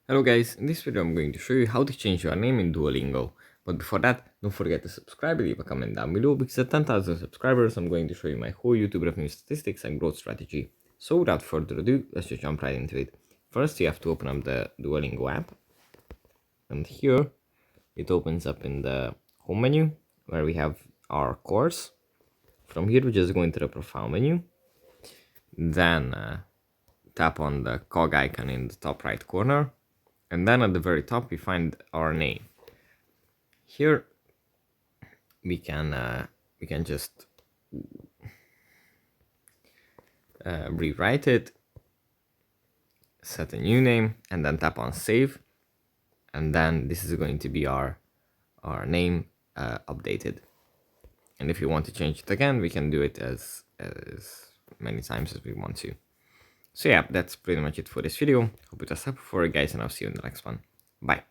Hello guys, in this video I'm going to show you how to change your name in Duolingo. But before that, don't forget to subscribe and leave a comment down below, because at 10,000 subscribers I'm going to show you my whole YouTube revenue statistics and growth strategy. So without further ado, let's just jump right into it. First you have to open up the Duolingo app, and here it opens up in the home menu where we have our course. From here we just go into the profile menu, then tap on the cog icon in the top right corner, and then at the very top we find our name. Here we can just rewrite it, set a new name, and then tap on save, and then this is going to be our name updated. And if you want to change it again, we can do it as many times as we want to. So yeah, that's pretty much it for this video. Hope it was helpful for you guys, and I'll see you in the next one. Bye.